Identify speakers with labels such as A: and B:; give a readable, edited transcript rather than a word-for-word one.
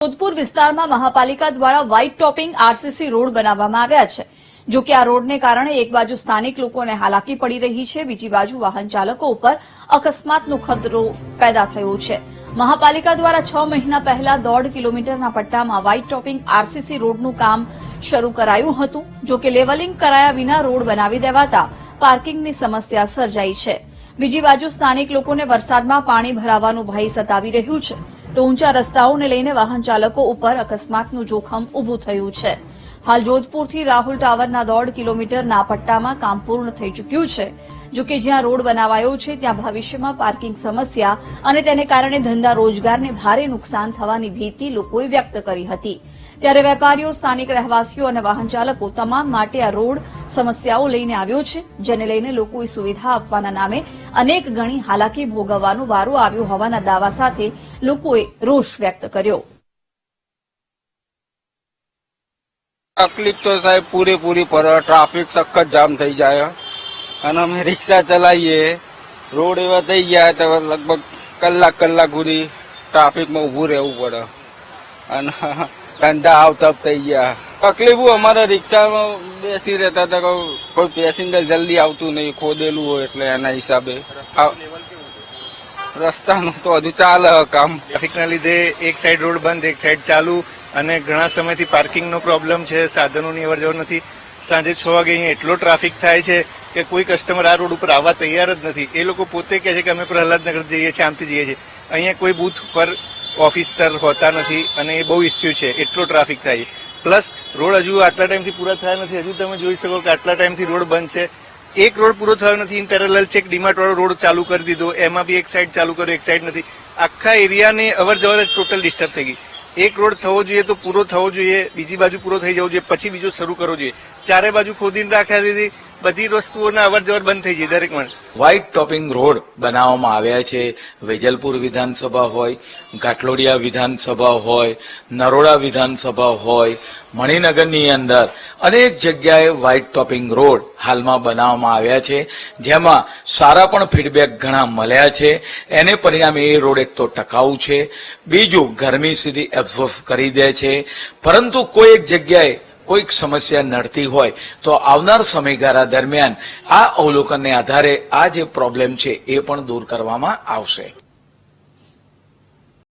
A: જોધપુર વિસ્તારમાં મહાપાલિકા દ્વારા white topping RCC road બનાવવામાં આવ્યા છે। જો કે આ રોડને કારણે એક બાજુ સ્થાનિક લોકોને હાલાકી પડી રહી છે, બીજી બાજુ વાહન ચાલકો ઉપર અકસ્માતનો ખતરો પેદા થયો છે। મહાપાલિકા દ્વારા 6 મહિના પહેલા 1.5 કિલોમીટરના પટ્ટામાં વ્હાઇટ ટોપિંગ આરસીસી રોડનું કામ શરૂ કરાયું હતું। જો કે લેવલિંગ કરાયા વિના રોડ બનાવી દેવાતા પાર્કિંગની સમસ્યા સર્જાઈ છે। બીજી બાજુ સ્થાનિક લોકોને વરસાદમાં પાણી ભરાવાનું ભય સતાવી રહ્યું છે, તો ઊંચા રસ્તાઓને લઈને વાહન ચાલકો ઉપર અકસ્માતનું જોખમ ઉભું થયું છે। હાલ જોધપુરથી રાહુલ ટાવરના 1.5 કિલોમીટરના પટ્ટામાં કામ પૂર્ણ થઈ ચૂક્યું છે। જો કે જ્યાં રોડ બનાવાયો છે ત્યાં ભવિષ્યમાં પાર્કિંગ સમસ્યા અને તેને કારણે ધંધા રોજગારને ભારે નુકસાન થવાની ભીતિ લોકોએ વ્યક્ત કરી હતી। ત્યારે વેપારીઓ, સ્થાનિક રહેવાસીઓ અને વાહન ચાલકો તમામ માટે આ રોડ સમસ્યાઓ લઈને આવ્યો છે, જેને લઈને લોકોએ સુવિધા આપવાના નામે અનેક ગણી હાલાકી ભોગવવાનો વારો આવ્યો હોવાના દાવા સાથે લોકોએ રોષ વ્યક્ત કર્યો।
B: तकलीफ तो साहब पूरी पर ट्राफिक सख्त जाम थी जाए અને અમે રિક્ષા ચલાવીએ, રોડ એવા થઈ ગયા તો લગભગ કલાક સુધી ટ્રાફિકમાં ઊભું રહેવું પડે અને ધંધા આવતપ થઈ ગયા। તકલીફ અમારા રિક્ષામાં બેસી રહેતા હતા, કોઈ પેસેન્જર જલ્દી આવતું નહીં, ખોદેલું હોય એટલે એના હિસાબે રસ્તાનું તો હજુ ચાલે કામ।
C: ટ્રાફિકના લીધે એક સાઈડ રોડ બંધ, એક સાઈડ ચાલુ અને ઘણા સમયથી પાર્કિંગનો પ્રોબ્લેમ છે, સાધનોની અવરજવર નથી। સાંજે 6 વાગે અહીંયા એટલો ટ્રાફિક થાય છે કે કોઈ કસ્ટમર આ રોડ ઉપર આવવા તૈયાર જ નથી। એ લોકો પોતે કહે છે કે અમે પ્રહલાદનગર જઈએ છીએ, આમથી જઈએ છીએ। અહીંયા કોઈ બૂથ પર ઓફિસર હોતા નથી અને એ બહુ ઇસ્યુ છે, એટલો ટ્રાફિક થાય છે। પ્લસ રોડ હજુ આટલા ટાઈમથી પૂરા થયા નથી। હજુ તમે જોઈ શકો કે આટલા ટાઈમથી રોડ બંધ છે, એક રોડ પૂરો થયો નથી। ઇન પેરેલલ છે, ડીમાર્ટ વાળો રોડ ચાલુ કરી દીધો, એમાં બી એક સાઈડ ચાલુ કર્યો, એક સાઈડ નથી। આખા એરિયાની અવર જવર જ ટોટલ ડિસ્ટર્બ થઈ ગઈ। એક રોડ થવો જોઈએ તો પૂરો થવો જોઈએ, બીજી બાજુ પૂરો થઈ જવો જોઈએ, પછી બીજો શરૂ કરવો જોઈએ। ચારે બાજુ ખોદીને રાખ્યા દીધી, બધી વસ્તુઓના અવર જવર બંધ થઈ જાય દરેક માટે।
D: વ્હાઇટ ટોપિંગ રોડ બનાવવામાં આવ્યા છે। વેજલપુર વિધાનસભા હોય, ઘાટલોડિયા વિધાનસભા હોય, નરોડા વિધાનસભા હોય, મણિનગરની અંદર અનેક જગ્યાએ વ્હાઇટ ટોપિંગ રોડ હાલમાં બનાવવામાં આવ્યા છે, જેમાં સારા પણ ફીડબેક ઘણા મળ્યા છે। એને પરિણામે એ રોડ એક તો ટકાઉ છે, બીજું ગરમી સીધી એબ્ઝોર્બ કરી દે છે। પરંતુ કોઈ એક જગ્યાએ કોઈક સમસ્યા નડતી હોય તો આવનાર સમયગાળા દરમિયાન આ અવલોકનને આધારે આ જે પ્રોબ્લેમ છે એ પણ દૂર કરવામાં આવશે।